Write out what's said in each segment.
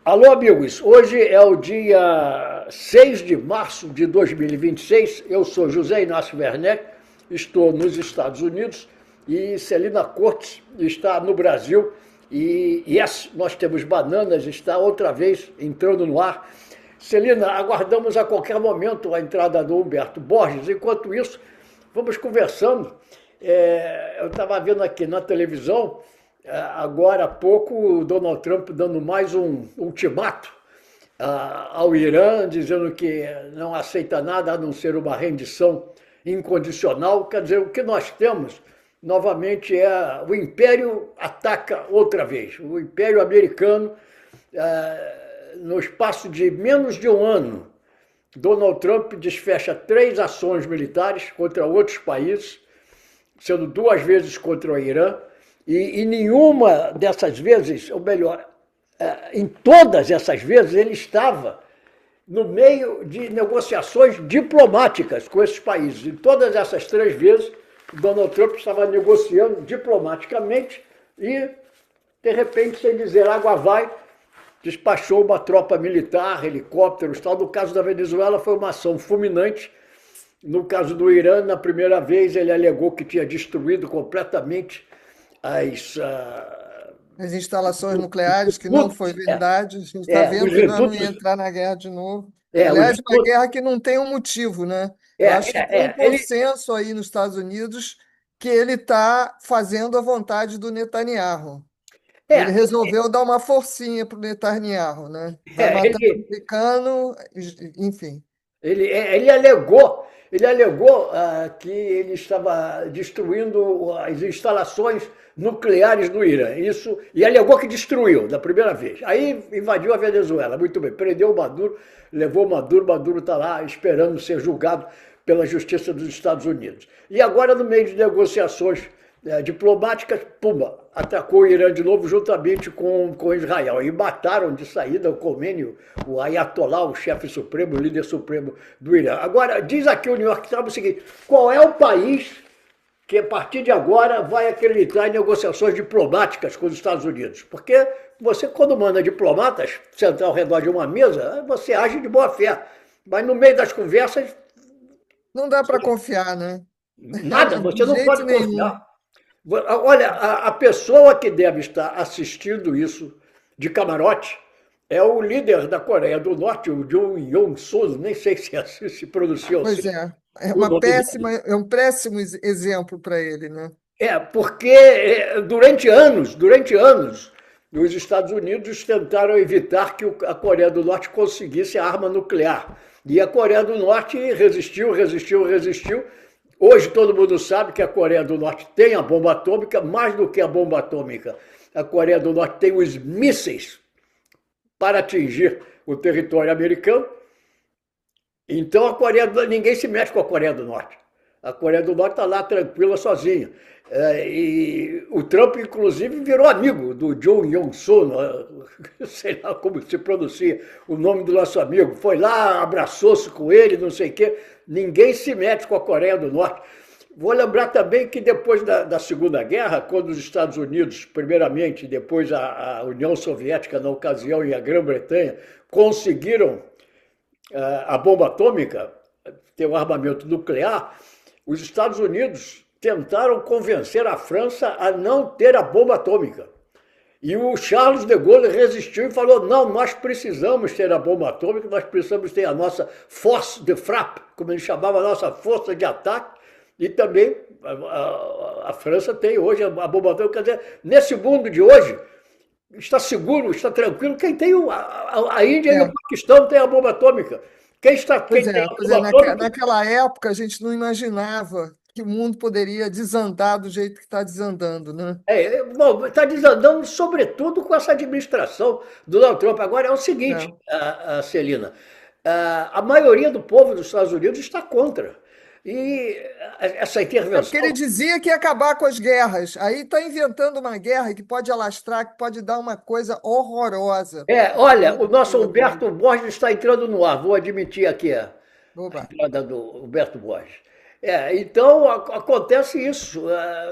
Alô, amigos. Hoje é o dia 6 de março de 2026. Eu sou José Inácio Werneck, estou nos Estados Unidos e Celina Cortes está no Brasil. E yes, nós temos bananas, está outra vez entrando no ar. Celina, aguardamos a qualquer momento a entrada do Humberto Borges. Enquanto isso, vamos conversando. Eu estava vendo aqui na televisão, agora há pouco, o Donald Trump dando mais um ultimato ao Irã, dizendo que não aceita nada a não ser uma rendição incondicional. Quer dizer, o que nós temos, novamente, é o Império ataca outra vez. O Império americano, no espaço de menos de um ano, Donald Trump desfecha 3 ações militares contra outros países, sendo 2 vezes contra o Irã, e nenhuma dessas vezes, ou melhor, em todas essas vezes, ele estava no meio de negociações diplomáticas com esses países. Em todas essas 3 vezes, Donald Trump estava negociando diplomaticamente e, de repente, sem dizer água vai, despachou uma tropa militar, helicópteros, tal. No caso da Venezuela, foi uma ação fulminante. No caso do Irã, na primeira vez, ele alegou que tinha destruído completamente as instalações nucleares, que não foi verdade. A gente está vendo os que nós não ia redutos, entrar na guerra de novo. os Aliás, uma redutos, guerra que não tem um motivo, né? Eu acho que tem um ele, consenso aí nos Estados Unidos que ele está fazendo a vontade do Netanyahu. Ele é, resolveu dar uma forcinha para o Netanyahu, né? Vai é, matar ele, americano, enfim. ele alegou que ele estava destruindo as instalações nucleares do Irã. Isso, e alegou que destruiu da primeira vez. Aí invadiu a Venezuela. Muito bem, prendeu o Maduro, levou o Maduro está lá esperando ser julgado pela Justiça dos Estados Unidos. E agora, no meio de negociações diplomáticas, pumba, atacou o Irã de novo juntamente com Israel. E mataram de saída o Khomeini, o Ayatollah, o chefe supremo, o líder supremo do Irã. Agora, diz aqui o New York Times o seguinte: qual é o país que a partir de agora vai acreditar em negociações diplomáticas com os Estados Unidos? Porque você, quando manda diplomatas sentar ao redor de uma mesa, você age de boa fé. Mas no meio das conversas, Não dá para confiar, né? nada, você De não jeito pode nenhum. confiar. Olha, a pessoa que deve estar assistindo isso de camarote é o líder da Coreia do Norte, o Jong Yong-soo, nem sei se assim se pronuncia assim Pois é, é o uma nome péssima, dele. é um péssimo exemplo para ele, né? Porque durante anos, os Estados Unidos tentaram evitar que a Coreia do Norte conseguisse a arma nuclear. E a Coreia do Norte resistiu, resistiu, resistiu. Hoje todo mundo sabe que a Coreia do Norte tem a bomba atômica, mais do que a bomba atômica. A Coreia do Norte tem os mísseis para atingir o território americano. Então ninguém se mexe com a Coreia do Norte. A Coreia do Norte está lá tranquila, sozinha. E o Trump, inclusive, virou amigo do Jong Yong-soo, sei lá como se pronuncia o nome do nosso amigo. Foi lá, abraçou-se com ele, não sei o quê. Ninguém se mete com a Coreia do Norte. Vou lembrar também que depois da Segunda Guerra, quando os Estados Unidos, primeiramente, depois a União Soviética, na ocasião, e a Grã-Bretanha, conseguiram a bomba atômica, ter um armamento nuclear, os Estados Unidos tentaram convencer a França a não ter a bomba atômica. E o Charles de Gaulle resistiu e falou: não, nós precisamos ter a bomba atômica, nós precisamos ter a nossa force de frappe, como ele chamava, a nossa força de ataque, e também a França tem hoje a bomba atômica. Quer dizer, nesse mundo de hoje, está seguro, está tranquilo, quem tem a Índia e o É, Paquistão tem a bomba atômica. Quem tem a pois é, bomba atômica. naquela época a gente não imaginava que o mundo poderia desandar do jeito que está desandando, né? Bom, está desandando, sobretudo com essa administração do Donald Trump. Agora é o seguinte, É. Celina, a maioria do povo dos Estados Unidos está contra. E essa É porque ele intervenção. dizia que ia acabar com as guerras. Aí está inventando uma guerra que pode alastrar, que pode dar uma coisa horrorosa para o Olha, o mundo nosso todo, né? Humberto Borges está entrando no ar, vou admitir aqui a Oba. entrada do Humberto Borges. Então, acontece isso.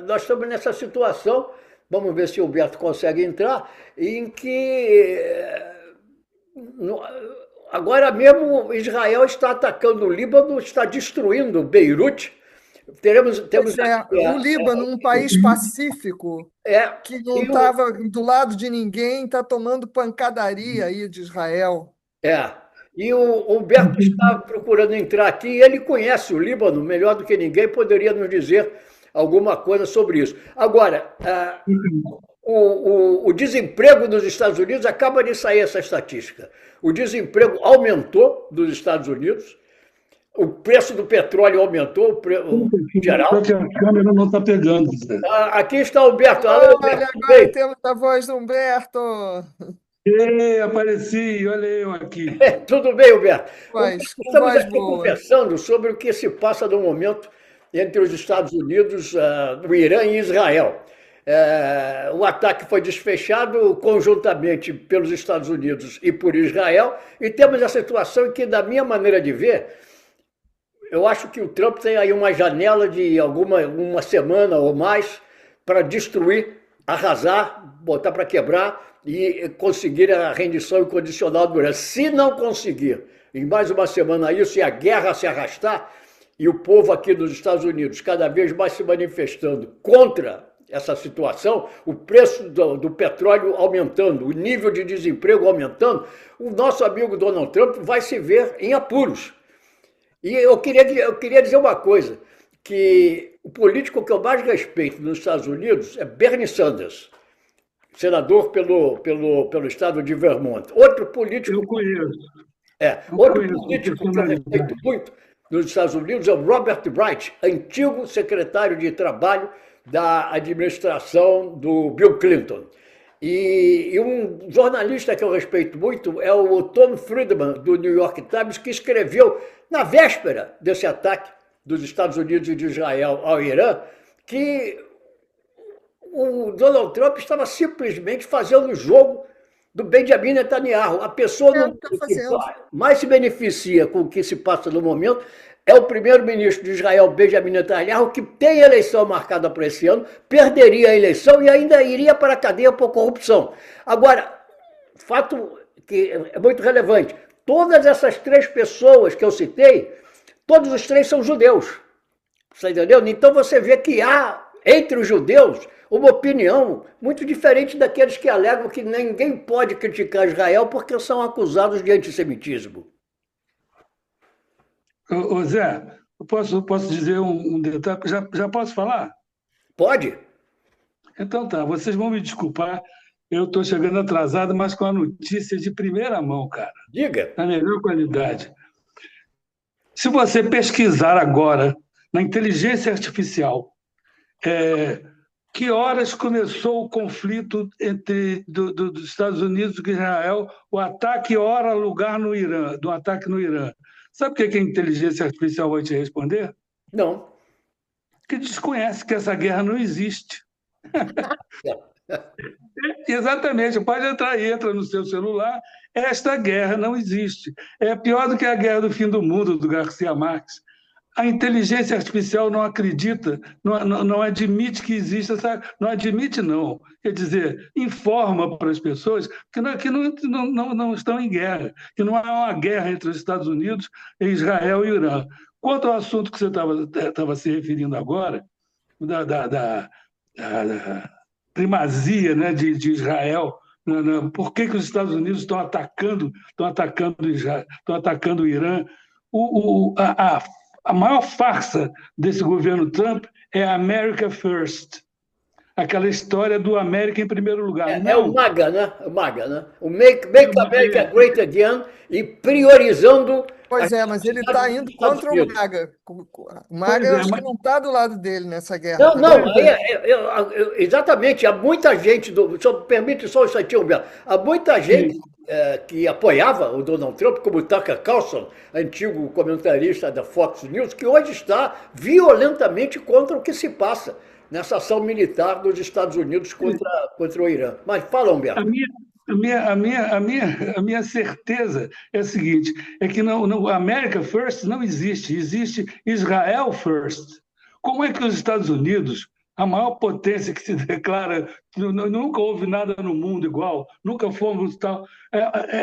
Nós estamos nessa situação, vamos ver se o Humberto consegue entrar, em que Agora mesmo Israel está atacando o Líbano, está destruindo Beirute. Temos Pois é, aqui o Líbano, um país pacífico, é, que não e o, estava do lado de ninguém, está tomando pancadaria aí de Israel. é, e o Humberto está procurando entrar aqui e ele conhece o Líbano melhor do que ninguém, poderia nos dizer alguma coisa sobre isso. Agora, o desemprego dos Estados Unidos, acaba de sair essa estatística. O desemprego aumentou dos Estados Unidos, o preço do petróleo aumentou, em Só geral. que a câmera não está pegando, Zé. Aqui está o Humberto. Alô, Olha, Humberto, tudo agora bem? temos a voz do Humberto. Ei, apareci, olha eu aqui. Tudo bem, Humberto. Humberto, Voz, com estamos voz aqui boa. conversando sobre o que se passa no momento entre os Estados Unidos, o Irã e Israel. O ataque foi desfechado conjuntamente pelos Estados Unidos e por Israel, e temos a situação em que, da minha maneira de ver, eu acho que o Trump tem aí uma janela de uma semana ou mais para destruir, arrasar, botar para quebrar e conseguir a rendição incondicional do Irã. Se não conseguir, em mais uma semana isso, e a guerra se arrastar, e o povo aqui dos Estados Unidos cada vez mais se manifestando contra essa situação, o preço do petróleo aumentando, o nível de desemprego aumentando, o nosso amigo Donald Trump vai se ver em apuros. E eu queria dizer uma coisa, que o político que eu mais respeito nos Estados Unidos é Bernie Sanders, senador pelo estado de Vermont. Outro político, Eu conheço, eu outro conheço com político que eu respeito personalidade. muito nos Estados Unidos é o Robert Wright, antigo secretário de Trabalho da administração do Bill Clinton. E um jornalista que eu respeito muito é o Tom Friedman, do New York Times, que escreveu, na véspera desse ataque dos Estados Unidos e de Israel ao Irã, que o Donald Trump estava simplesmente fazendo o jogo do Benjamin Netanyahu. A pessoa É o que está que fazendo. mais se beneficia com o que se passa no momento é o primeiro-ministro de Israel, Benjamin Netanyahu, que tem eleição marcada para esse ano, perderia a eleição e ainda iria para a cadeia por corrupção. Agora, fato que é muito relevante, todas essas três pessoas que eu citei, todos os três são judeus. Você entendeu? Então você vê que há, entre os judeus, uma opinião muito diferente daqueles que alegam que ninguém pode criticar Israel porque são acusados de antissemitismo. Ô, Zé, eu posso dizer um detalhe? Já posso falar? Pode? Então tá, vocês vão me desculpar, eu estou chegando atrasado, mas com a notícia de primeira mão, cara, Diga. na melhor qualidade. Se você pesquisar agora na inteligência artificial, que horas começou o conflito dos Estados Unidos e Israel, o ataque hora, lugar no Irã, do ataque no Irã. Sabe o que a inteligência artificial vai te responder? Não. Que desconhece que essa guerra não existe. Exatamente, pode entrar e entra no seu celular, esta guerra não existe. É pior do que a Guerra do Fim do Mundo, do Garcia Marques. A inteligência artificial não acredita, não admite que exista, não admite não, quer dizer, informa para as pessoas que não estão em guerra, que não há uma guerra entre os Estados Unidos, Israel e Irã. Quanto ao assunto que você estava se referindo agora, da primazia, né, de Israel, por que os Estados Unidos estão atacando o Irã? A maior farsa desse governo Trump é a America First, aquela história do América em primeiro lugar. É o MAGA, né? O MAGA, né? O Make America Great Again e priorizando Pois é, mas ele está dos indo Estados contra o Unidos. MAGA. O MAGA, eu acho que não está do lado dele nessa guerra Não, não, também. exatamente. Há muita gente, permite só um instantinho, Humberto. Há muita gente que apoiava o Donald Trump, como o Tucker Carlson, antigo comentarista da Fox News, que hoje está violentamente contra o que se passa nessa ação militar dos Estados Unidos contra o Irã. Mas fala, Humberto. A minha certeza é a seguinte, é que America First não existe, existe Israel First. Como é que os Estados Unidos a maior potência que se declara, nunca houve nada no mundo igual, nunca fomos tal,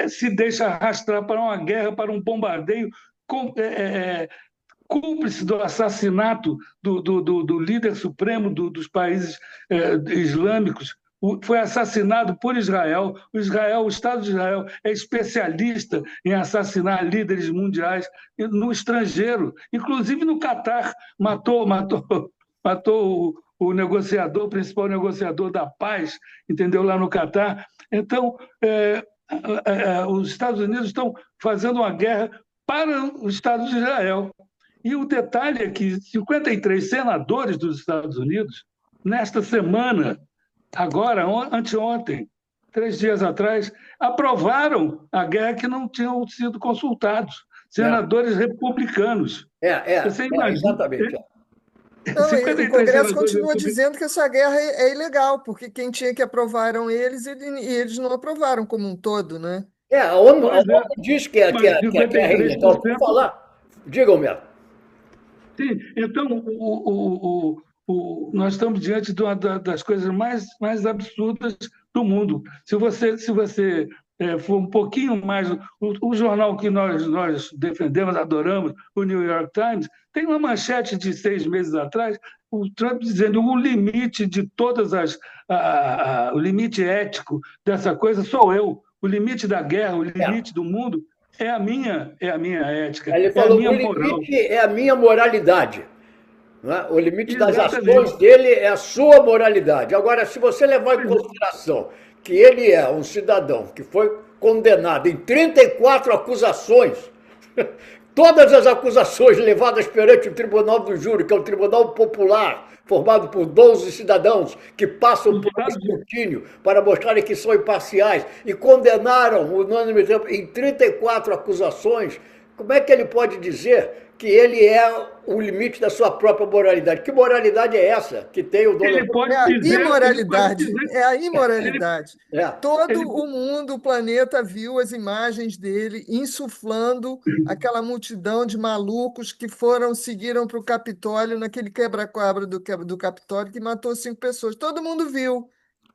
se deixa arrastar para uma guerra, para um bombardeio cúmplice do assassinato do líder supremo dos países islâmicos. Foi assassinado por Israel. O Estado de Israel é especialista em assassinar líderes mundiais no estrangeiro, inclusive no Catar. Matou o negociador, o principal negociador da paz, entendeu, lá no Catar. Então, os Estados Unidos estão fazendo uma guerra para o Estado de Israel. E o detalhe é que 53 senadores dos Estados Unidos, nesta semana, agora, anteontem, 3 dias atrás, aprovaram a guerra que não tinham sido consultados. Senadores republicanos. Você imagina, exatamente. Não, o 53 Congresso senadores continua republicanos. dizendo que essa guerra é ilegal, porque quem tinha que aprovar eram eles e eles não aprovaram como um todo, né? A ONU Pois é, diz que é mas guerra ilegal. Por 53%. falar, diga, Humberto. Sim, então, nós estamos diante de uma das coisas mais absurdas do mundo. Se você for um pouquinho mais. O jornal que nós defendemos, adoramos, o New York Times, tem uma manchete de 6 meses atrás, o Trump dizendo o limite de todas o limite ético dessa coisa sou eu. O limite da guerra, o limite do mundo é a minha ética, Ele é a falou minha que o moral. limite é a minha moralidade. Não é? O limite das Exatamente. ações dele é a sua moralidade. Agora, se você levar em consideração que ele é um cidadão que foi condenado em 34 acusações, todas as acusações levadas perante o Tribunal do Júri, que é o Tribunal Popular, formado por 12 cidadãos que passam por escrutínio para mostrarem que são imparciais, e condenaram unanimemente em 34 acusações, como é que ele pode dizer que ele é o limite da sua própria moralidade? Que moralidade é essa que tem o Donald Trump? É a imoralidade, é a imoralidade. Todo ele- o mundo, o planeta, viu as imagens dele insuflando aquela multidão de malucos que seguiram para o Capitólio, naquele quebra-quebra do Capitólio, que matou 5 pessoas. Todo mundo viu.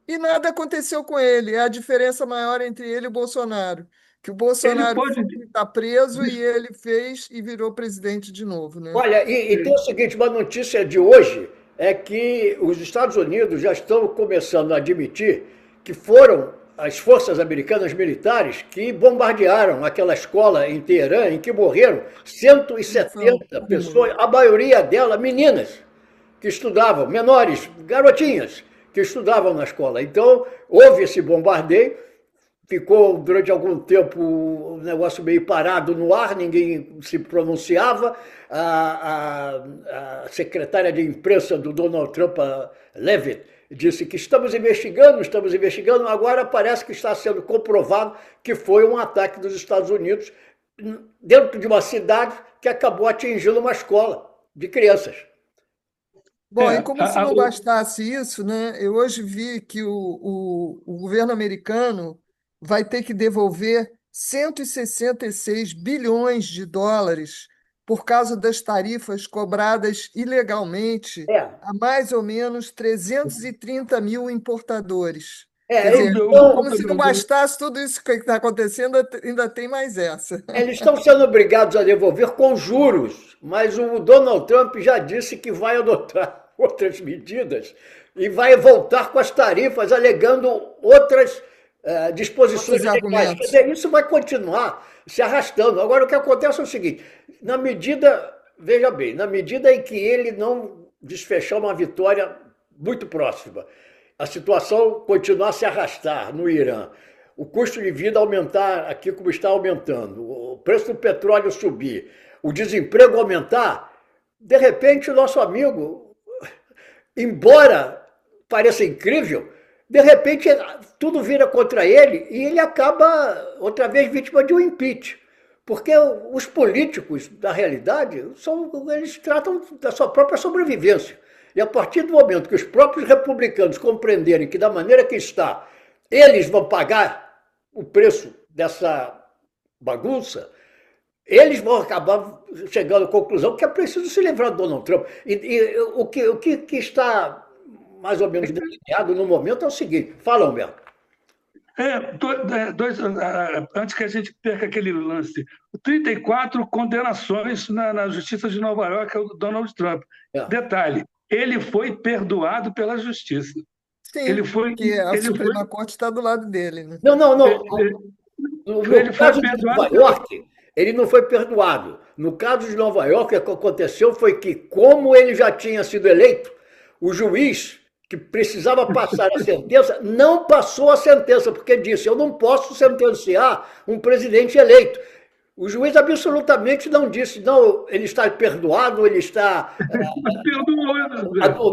E nada aconteceu com ele. É a diferença maior entre ele e o Bolsonaro. Que o Ele Bolsonaro pode. está preso e ele fez e virou presidente de novo, né? Olha, e tem o seguinte, uma notícia de hoje é que os Estados Unidos já estão começando a admitir que foram as forças americanas militares que bombardearam aquela escola em Teherã, em que morreram 170 pessoas, a maioria delas meninas que estudavam, menores, garotinhas que estudavam na escola. Então, houve esse bombardeio, ficou durante algum tempo o negócio meio parado no ar, ninguém se pronunciava. A secretária de imprensa do Donald Trump, a Leavitt, disse que estamos investigando, agora parece que está sendo comprovado que foi um ataque dos Estados Unidos dentro de uma cidade que acabou atingindo uma escola de crianças. Bom, e como se não bastasse isso, né? Eu hoje vi que o governo americano vai ter que devolver 166 bilhões de dólares por causa das tarifas cobradas ilegalmente a mais ou menos 330 mil importadores. Quer dizer, como se não bastasse tudo isso que está acontecendo, ainda tem mais essa. Eles estão sendo obrigados a devolver com juros, mas o Donald Trump já disse que vai adotar outras medidas e vai voltar com as tarifas, alegando outras disposições legais. Quer dizer, isso vai continuar se arrastando. Agora, o que acontece é o seguinte, veja bem, na medida em que ele não desfechar uma vitória muito próxima, a situação continuar a se arrastar no Irã, o custo de vida aumentar aqui como está aumentando, o preço do petróleo subir, o desemprego aumentar, de repente o nosso amigo, embora pareça incrível, de repente tudo vira contra ele e ele acaba outra vez vítima de um impeachment. Porque os políticos, na realidade, eles tratam da sua própria sobrevivência. E a partir do momento que os próprios republicanos compreenderem que da maneira que está, eles vão pagar o preço dessa bagunça, eles vão acabar chegando à conclusão que é preciso se livrar do Donald Trump. E o que está mais ou menos delineado no momento é o seguinte. Fala, Humberto. Antes que a gente perca aquele lance, 34 condenações na Justiça de Nova York ao Donald Trump. É. Detalhe, ele foi perdoado pela Justiça. Sim, porque a Suprema Corte está do lado dele, né? Não. No caso de Nova York, ele não foi perdoado. No caso de Nova York, o que aconteceu foi que, como ele já tinha sido eleito, o juiz que precisava passar a sentença não passou a sentença, porque disse: eu não posso sentenciar um presidente eleito. O juiz absolutamente não disse, não, ele está perdoado, ele está...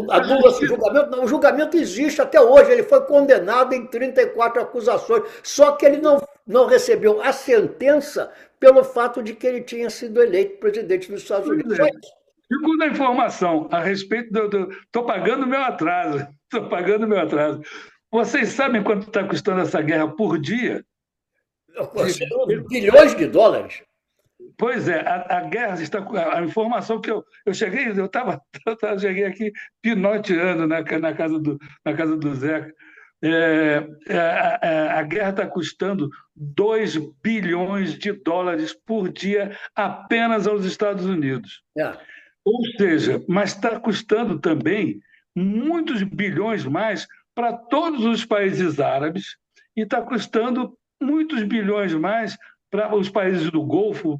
Anula-se o julgamento. Não, o julgamento existe até hoje, ele foi condenado em 34 acusações, só que ele não recebeu a sentença pelo fato de que ele tinha sido eleito presidente dos Estados Unidos. Segunda informação a respeito do... Estou pagando meu atraso. Vocês sabem quanto está custando essa guerra por dia? Bilhões de dólares. Pois é, a guerra está... A informação que eu cheguei, cheguei aqui pinoteando na casa do Zeca. A guerra está custando 2 bilhões de dólares por dia apenas aos Estados Unidos. Ou seja, mas está custando também muitos bilhões mais para todos os países árabes e está custando muitos bilhões mais para os países do Golfo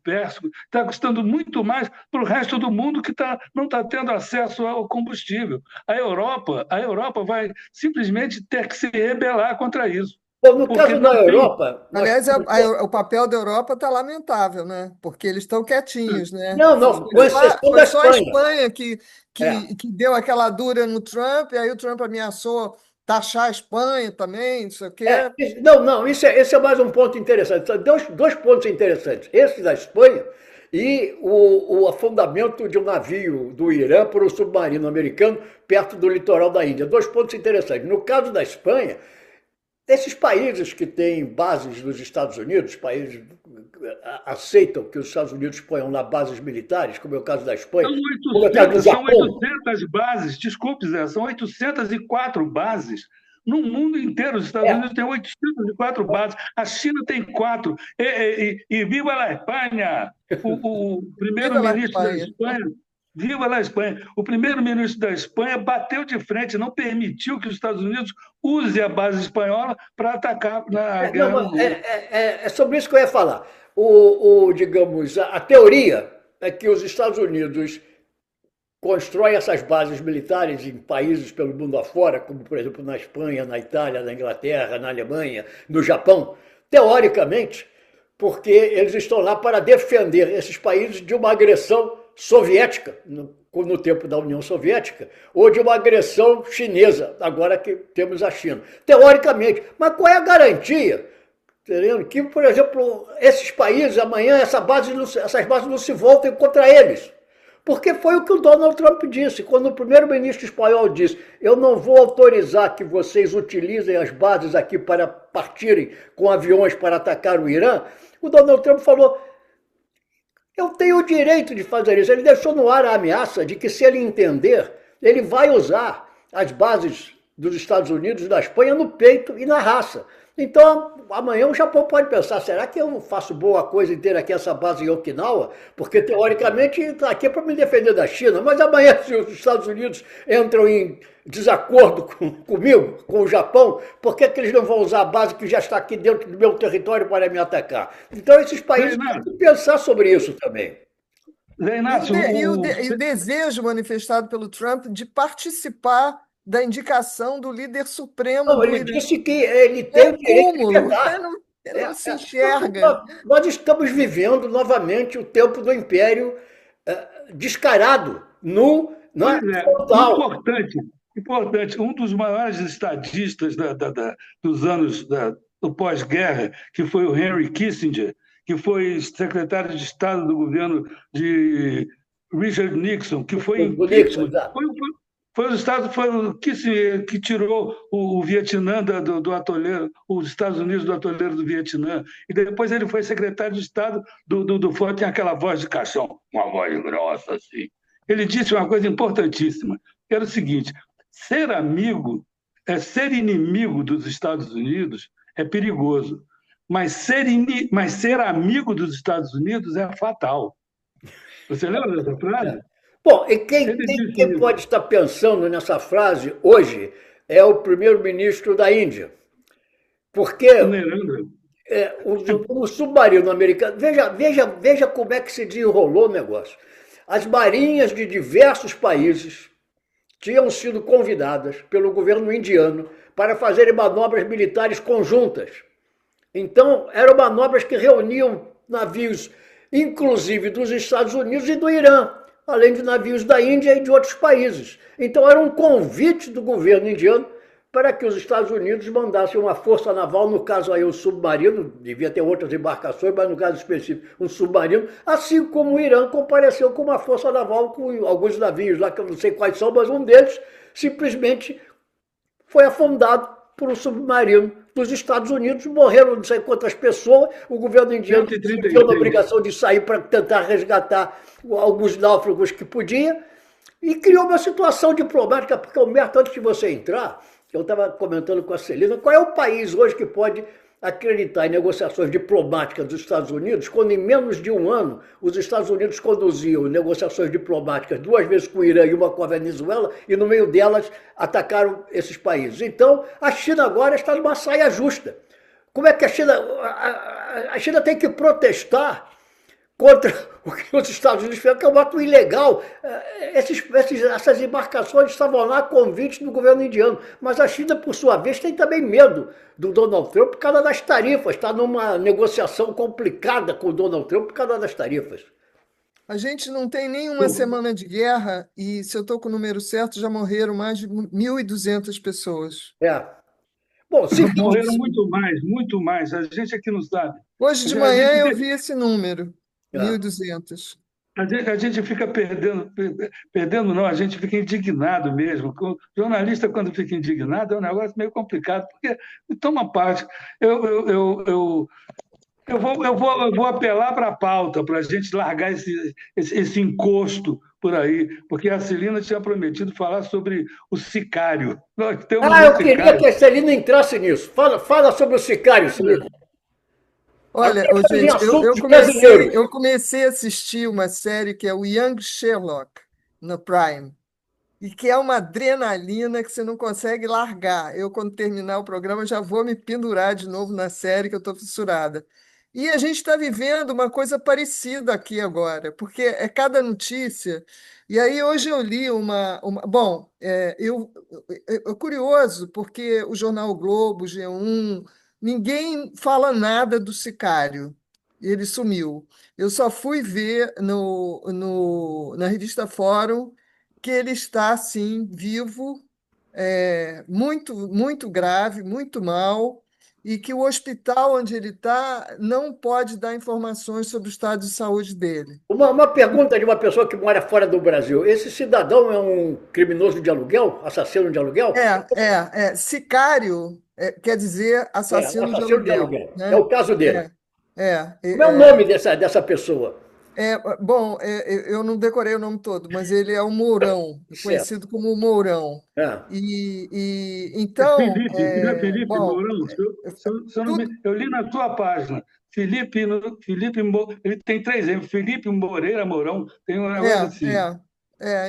Pérsico, está custando muito mais para o resto do mundo que não está tendo acesso ao combustível. A Europa vai simplesmente ter que se rebelar contra isso. Bom, no caso da Europa... Aliás, o papel da Europa está lamentável, né? Porque eles estão quietinhos, né? Não, com exceção da Espanha. Foi só a Espanha que deu aquela dura no Trump, e aí o Trump ameaçou taxar a Espanha também, não sei o quê. Esse é mais um ponto interessante. São dois pontos interessantes. Esse da Espanha e o afundamento de um navio do Irã por um submarino americano perto do litoral da Índia. 2 pontos interessantes. No caso da Espanha, esses países que têm bases nos Estados Unidos, países aceitam que os Estados Unidos ponham lá bases militares, como é o caso da Espanha. São 800 bases, desculpe, Zé, são 804 bases. No mundo inteiro, os Estados Unidos têm 804 bases, a China tem 4. E viva a Espanha! O primeiro-ministro da Espanha... Viva a Espanha! O primeiro-ministro da Espanha bateu de frente, não permitiu que os Estados Unidos use a base espanhola para atacar na guerra. É sobre isso que eu ia falar. Digamos, a teoria é que os Estados Unidos constroem essas bases militares em países pelo mundo afora, como, por exemplo, na Espanha, na Itália, na Inglaterra, na Alemanha, no Japão, teoricamente, porque eles estão lá para defender esses países de uma agressão soviética, no tempo da União Soviética, ou de uma agressão chinesa, agora que temos a China. Teoricamente. Mas qual é a garantia? Que, por exemplo, esses países, amanhã, essas bases não se voltem contra eles? Porque foi o que o Donald Trump disse, quando o primeiro-ministro espanhol disse: eu não vou autorizar que vocês utilizem as bases aqui para partirem com aviões para atacar o Irã, o Donald Trump falou: eu tenho o direito de fazer isso. Ele deixou no ar a ameaça de que, se ele entender, ele vai usar as bases dos Estados Unidos e da Espanha no peito e na raça. Então, amanhã o Japão pode pensar: será que eu faço boa coisa em ter aqui essa base em Okinawa? Porque, teoricamente, está aqui para me defender da China. Mas amanhã, se os Estados Unidos entram em desacordo comigo, com o Japão, por que eles não vão usar a base que já está aqui dentro do meu território para me atacar? Então, esses países têm que pensar sobre isso também. E o desejo manifestado pelo Trump de participar da indicação do líder supremo. Não, ele disse que ele tem o direito de vetar. Não se enxerga. Nós estamos vivendo novamente o tempo do império descarado, total. Importante. Um dos maiores estadistas dos anos do pós-guerra, que foi o Henry Kissinger, que foi secretário de Estado do governo de Richard Nixon, que foi impeachment. Foi o Kissinger que tirou o Vietnã do atoleiro, os Estados Unidos do atoleiro do Vietnã. E depois ele foi secretário de Estado do Ford, tinha aquela voz de caixão, uma voz grossa assim. Ele disse uma coisa importantíssima, que era o seguinte: ser inimigo dos Estados Unidos é perigoso, mas ser amigo dos Estados Unidos é fatal. Você lembra dessa frase? Bom, e quem, Ele quem, disse quem isso. pode estar pensando nessa frase hoje é o primeiro-ministro da Índia. Porque Nerandra. o submarino americano. Veja como é que se desenrolou o negócio. As marinhas de diversos países tinham sido convidadas pelo governo indiano para fazerem manobras militares conjuntas. Então, eram manobras que reuniam navios, inclusive dos Estados Unidos e do Irã, além de navios da Índia e de outros países. Então, era um convite do governo indiano para que os Estados Unidos mandassem uma força naval, no caso aí o submarino, devia ter outras embarcações, mas no caso específico um submarino, assim como o Irã compareceu com uma força naval com alguns navios lá, que eu não sei quais são, mas um deles simplesmente foi afundado por um submarino dos Estados Unidos, morreram não sei quantas pessoas, o governo indiano se viu na 136. obrigação de sair para tentar resgatar alguns náufragos que podia, e criou uma situação diplomática, porque o Humberto, antes de você entrar, eu estava comentando com a Celina, qual é o país hoje que pode acreditar em negociações diplomáticas dos Estados Unidos, quando em menos de um ano os Estados Unidos conduziam negociações diplomáticas 2 vezes com o Irã e uma com a Venezuela, e no meio delas atacaram esses países. Então, a China agora está numa saia justa. Como é que a China... A China tem que protestar contra o que os Estados Unidos fizeram, que é um ato ilegal. Essas embarcações estavam lá a convite do governo indiano, mas a China, por sua vez, tem também medo do Donald Trump por causa das tarifas, está numa negociação complicada com o Donald Trump por causa das tarifas. A gente não tem nenhuma semana de guerra e, se eu estou com o número certo, já morreram mais de 1.200 pessoas. É. Bom, Morreram muito mais, muito mais. A gente aqui não sabe. Hoje de A manhã gente, eu vi esse número, é. 1.200. a gente fica perdendo não, a gente fica indignado mesmo. O jornalista, quando fica indignado, é um negócio meio complicado, porque toma parte. Eu vou apelar para a pauta, para a gente largar esse encosto por aí, porque a Celina tinha prometido falar sobre o sicário. Nós temos um Eu queria sicário. que a Celina entrasse nisso. Fala sobre o sicário, Celina. Olha, Agora estamos em gente, eu, eu assuntos comecei, brasileiros. eu comecei a assistir uma série que é o Young Sherlock, no Prime, e que é uma adrenalina que você não consegue largar. Eu, quando terminar o programa, já vou me pendurar de novo na série, que eu estou fissurada. E a gente está vivendo uma coisa parecida aqui agora, porque é cada notícia. E aí, hoje eu li bom, é curioso, porque o jornal o Globo, o G1, ninguém fala nada do sicário. Ele sumiu. Eu só fui ver na revista Fórum que ele está, sim, vivo, muito, muito grave, muito mal, e que o hospital onde ele está não pode dar informações sobre o estado de saúde dele. Uma pergunta de uma pessoa que mora fora do Brasil. Esse cidadão é um criminoso de aluguel? Assassino de aluguel? Sicário quer dizer Um assassino de assassino de aluguel, aluguel. É né? o caso dele. É, é, Como é o é, nome dessa pessoa? Bom, eu não decorei o nome todo, mas ele é o Mourão, Certo. conhecido como Mourão. É. Então, Não é Felipe bom, Mourão? Se eu, não tudo, eu li na tua página. Ele tem 3 M. Felipe Moreira Mourão, tem um negócio assim.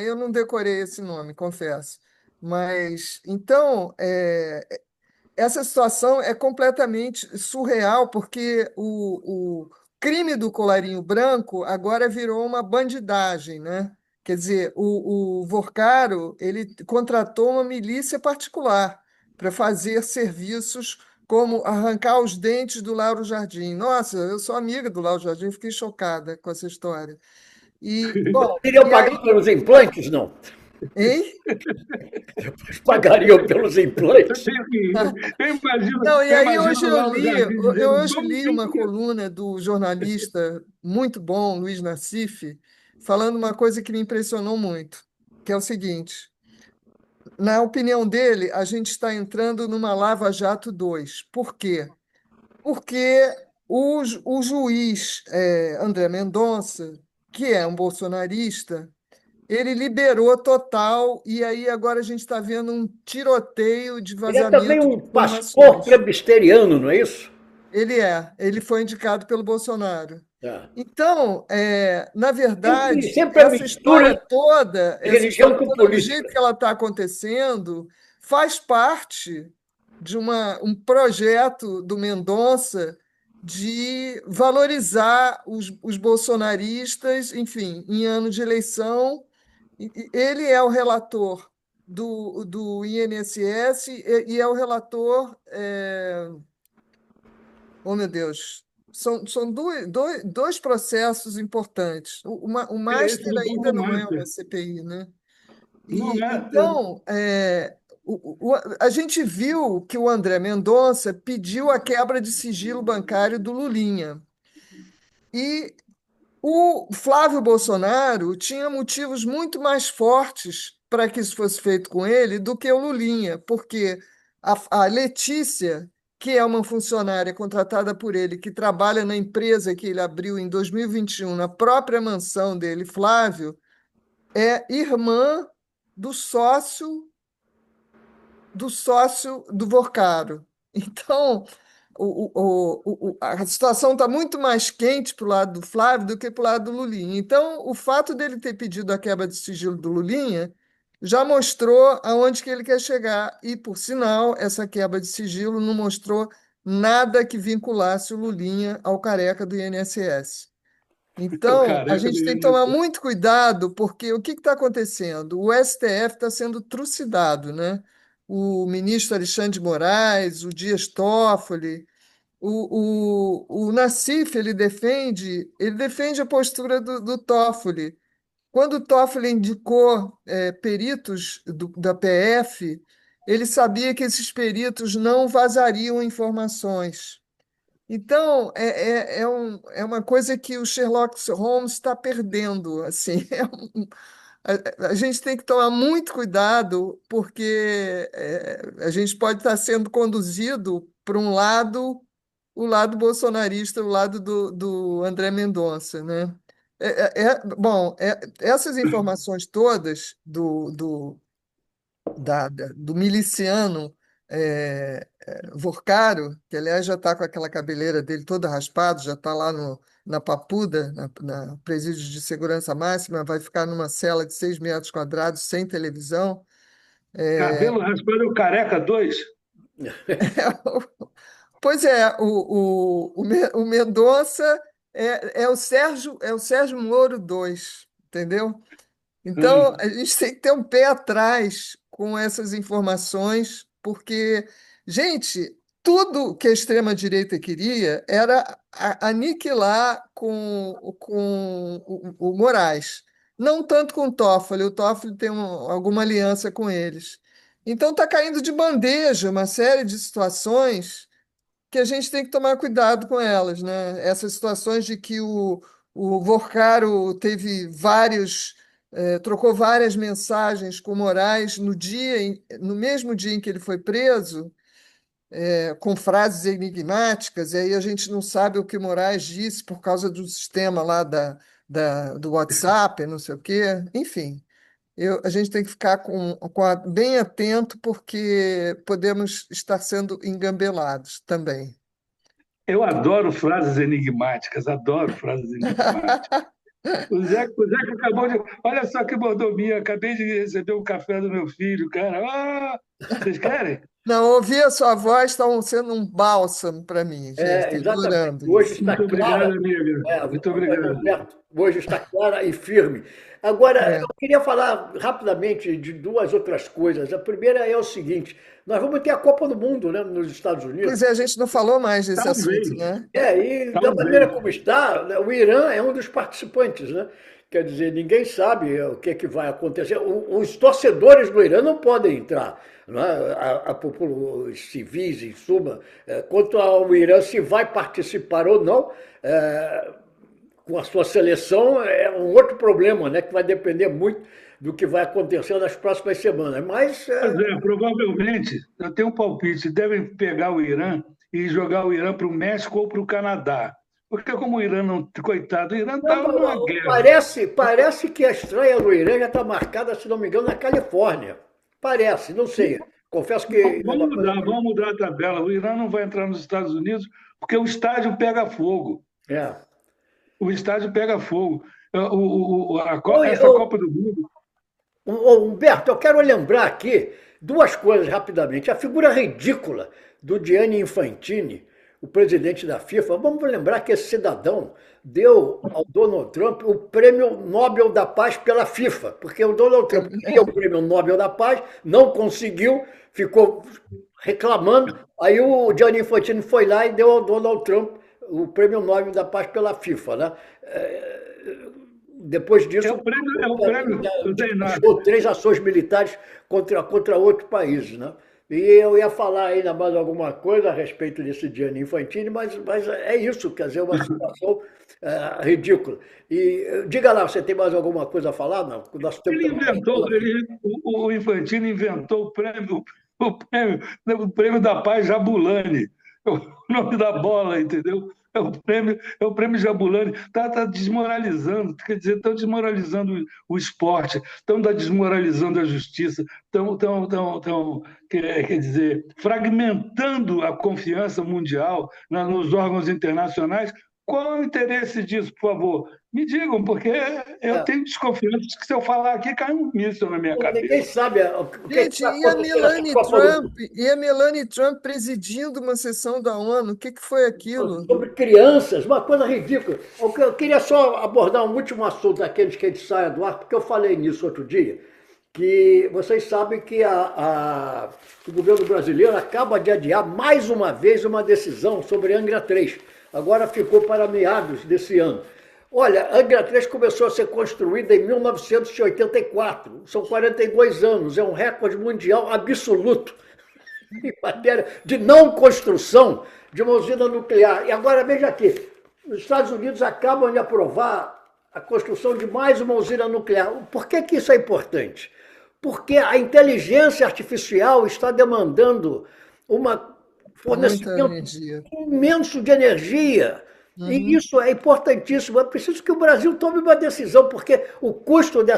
eu não decorei esse nome, confesso. Mas, então, essa situação é completamente surreal, porque o crime do colarinho branco agora virou uma bandidagem, né? Quer dizer, o Vorcaro, ele contratou uma milícia particular para fazer serviços como arrancar os dentes do Lauro Jardim. Nossa, eu sou amiga do Lauro Jardim, fiquei chocada com essa história. E, bom, Iriam e pagar aí, pelos implantes? Não. hein? Pagariam pelos Eu implantes? tenho que rir. Não, e Eu aí imagino hoje o Lauro Jardim eu dizendo: hoje vamos li sim, uma porque coluna do jornalista muito bom, Luiz Nassif, falando uma coisa que me impressionou muito, que é o seguinte: na opinião dele, a gente está entrando numa Lava Jato 2. Por quê? Porque o juiz André Mendonça, que é um bolsonarista, ele liberou total, e aí agora a gente está vendo um tiroteio de Ele é também vazamento de um pastor informações. presbiteriano, não é isso? Ele foi indicado pelo Bolsonaro. É. Então, na verdade, Sempre a mistura de essa religião história com toda, do jeito política. que ela está acontecendo, faz parte de um projeto do Mendonça de valorizar os bolsonaristas, enfim, em ano de eleição. Ele é o relator do INSS e é o relator. Oh, meu Deus. São dois processos importantes. O Esse master do ainda Banco não é uma Master. CPI, né? Não E, é. então, a gente viu que o André Mendonça pediu a quebra de sigilo bancário do Lulinha. E o Flávio Bolsonaro tinha motivos muito mais fortes para que isso fosse feito com ele do que o Lulinha, porque a Letícia, que é uma funcionária contratada por ele, que trabalha na empresa que ele abriu em 2021, na própria mansão dele, Flávio, é irmã do sócio do Vorcaro. Então, a situação está muito mais quente para o lado do Flávio do que para o lado do Lulinha. Então, o fato dele ter pedido a quebra de sigilo do Lulinha já mostrou aonde que ele quer chegar. E, por sinal, essa quebra de sigilo não mostrou nada que vinculasse o Lulinha ao careca do INSS. O Então, a careca do gente tem que tomar INSS. muito cuidado, porque o que está acontecendo? O STF está sendo trucidado, né? O ministro Alexandre de Moraes, o Dias Toffoli, o Nassif, ele defende a postura do Toffoli. Quando o Toffoli indicou peritos da PF, ele sabia que esses peritos não vazariam informações. Então, é uma coisa que o Sherlock Holmes está perdendo. Assim, a gente tem que tomar muito cuidado, porque a gente pode estar sendo conduzido para um lado, o lado bolsonarista, o lado do André Mendonça, né? Bom, essas informações todas do miliciano Vorcaro, que aliás já está com aquela cabeleira dele toda raspada, já está lá na Papuda, na presídio de segurança máxima, vai ficar numa cela de 6 metros quadrados, sem televisão. Cabelo raspado é o careca 2. Pois é, o Mendonça é o Sérgio Moro 2, entendeu? Então, a gente tem que ter um pé atrás com essas informações, porque, gente, tudo que a extrema-direita queria era aniquilar com o Moraes. Não tanto com o Toffoli tem alguma aliança com eles. Então, está caindo de bandeja uma série de situações que a gente tem que tomar cuidado com elas, né? Essas situações de que o Vorcaro trocou várias mensagens com Moraes no mesmo dia em que ele foi preso, com frases enigmáticas, e aí a gente não sabe o que Moraes disse por causa do sistema lá do WhatsApp, não sei o quê. Enfim, a gente tem que ficar bem atento, porque podemos estar sendo engambelados também. Eu adoro frases enigmáticas, adoro frases enigmáticas. O Zeca acabou de. Olha só que mordomia, acabei de receber um café do meu filho, cara. Ah, vocês querem? Não, ouvir a sua voz está sendo um bálsamo para mim, gente. Estou Exatamente. adorando Hoje isso. está Muito obrigado, clara, amiga. Muito obrigado. Roberto, hoje está clara e firme. Agora, É. eu queria falar rapidamente de duas outras coisas. A primeira é o seguinte: nós vamos ter a Copa do Mundo, né, nos Estados Pois Unidos. é, a gente não falou mais desse assunto, Talvez, né? E da maneira talvez. como está, né, o Irã é um dos participantes, né? Quer dizer, ninguém sabe o que, que vai acontecer. Os torcedores do Irã não podem entrar, não é? Os civis, em suma, quanto ao Irã, se vai participar ou não, com a sua seleção, é um outro problema, né? Que vai depender muito do que vai acontecer nas próximas semanas. Mas Pois é, provavelmente, eu tenho um palpite, devem pegar o Irã e jogar o Irã para o México ou para o Canadá. Porque como o Irã não, coitado, o Irã Não, estava numa guerra. parece que a estreia do Irã já está marcada, se não me engano, na Califórnia. Parece, não sei. Confesso que é uma coisa que. Vamos mudar a tabela. O Irã não vai entrar nos Estados Unidos porque o estádio pega fogo. É. O estádio pega fogo. Oi, Essa Copa do Mundo. Humberto, eu quero lembrar aqui duas coisas rapidamente. A figura ridícula do Gianni Infantini, o presidente da FIFA. Vamos lembrar que esse cidadão deu ao Donald Trump o Prêmio Nobel da Paz pela FIFA, porque o Donald Trump queria o Prêmio Nobel da Paz, não conseguiu, ficou reclamando. Aí o Gianni Infantini foi lá e deu ao Donald Trump o Prêmio Nobel da Paz pela FIFA, né? Depois disso, É o prêmio, não tem nada. deixou 3 ações militares contra outros países, né? E eu ia falar ainda mais alguma coisa a respeito desse Gianni Infantini, mas é isso, quer dizer, uma situação ridícula. E diga lá, você tem mais alguma coisa a falar? Não, o nosso tempo Ele tá inventou, o Infantino inventou o prêmio da Paz Jabulani, é o nome da bola, entendeu? É o prêmio Jabulani. Tá desmoralizando, quer dizer, estão desmoralizando o esporte, estão desmoralizando a justiça, quer dizer, fragmentando a confiança mundial nos órgãos internacionais. Qual é o interesse disso, por favor? Me digam, porque eu tenho desconfiança de que se eu falar aqui cai um míssil na minha Ninguém cabeça. sabe o que Gente, está acontecendo aqui com a E a Melanie Trump presidindo uma sessão da ONU? O que foi aquilo? sobre crianças, uma coisa ridícula. Eu queria só abordar um último assunto daqueles que a gente saia do ar, porque eu falei nisso outro dia, que vocês sabem que o governo brasileiro acaba de adiar mais uma vez uma decisão sobre Angra 3. Agora ficou para meados desse ano. Olha, Angra 3 começou a ser construída em 1984, são 42 anos, é um recorde mundial absoluto em matéria de não construção de uma usina nuclear. E agora veja aqui, os Estados Unidos acabam de aprovar a construção de mais uma usina nuclear. Por que isso é importante? Porque a inteligência artificial está demandando um fornecimento imenso de energia. E isso é importantíssimo. É preciso que o Brasil tome uma decisão, porque o custo da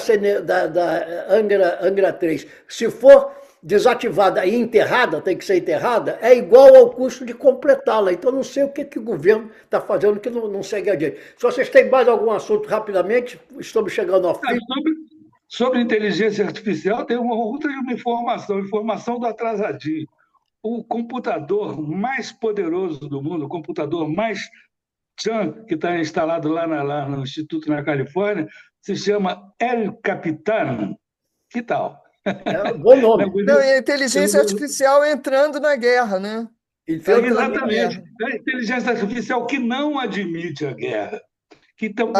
Angra 3, se for desativada e enterrada, tem que ser enterrada, é igual ao custo de completá-la. Então, não sei o que o governo está fazendo que não segue adiante. Se vocês têm mais algum assunto, rapidamente, estamos chegando ao fim. Sobre inteligência artificial, tem uma outra informação do atrasadinho. O computador mais poderoso do mundo, o computador mais que está instalado lá no Instituto na Califórnia, se chama El Capitan. Que tal? Bom nome. Não, e a inteligência artificial entrando na guerra, né? Exatamente. A inteligência artificial que não admite a guerra. Então,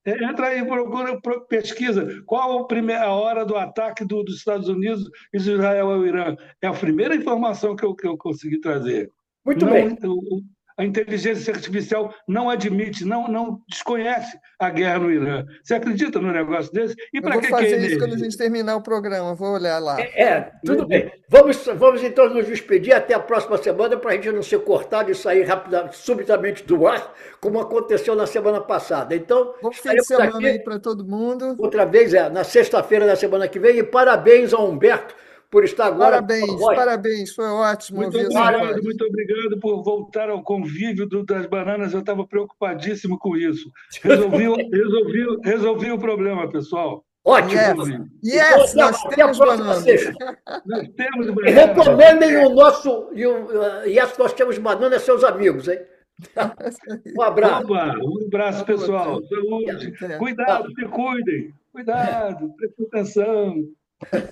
entra aí, procura, pesquisa. Qual a hora do ataque dos Estados Unidos e de Israel ao Irã? É a primeira informação que eu consegui trazer. Muito bem. A inteligência artificial não admite, não desconhece a guerra no Irã. Você acredita num negócio desse? E para que fazer isso quando a gente terminar o programa? Vou olhar lá. Tudo bem. Vamos então nos despedir até a próxima semana para a gente não ser cortado e sair subitamente do ar, como aconteceu na semana passada. Então, bom fim de semana aí para todo mundo. Outra vez, na sexta-feira da semana que vem. E parabéns ao Humberto por estar agora. Parabéns, foi ótimo. Muito obrigado por voltar ao convívio das bananas. Eu estava preocupadíssimo com isso. Resolvi o problema, pessoal. Ótimo. Yes, nós temos bananas. Nós temos bananas. E recomendem o nosso Yes, nós temos bananas, seus amigos, hein? Um abraço. Opa, um abraço, pessoal. Saúde. Cuidado, se cuidem. Cuidado, prestem atenção.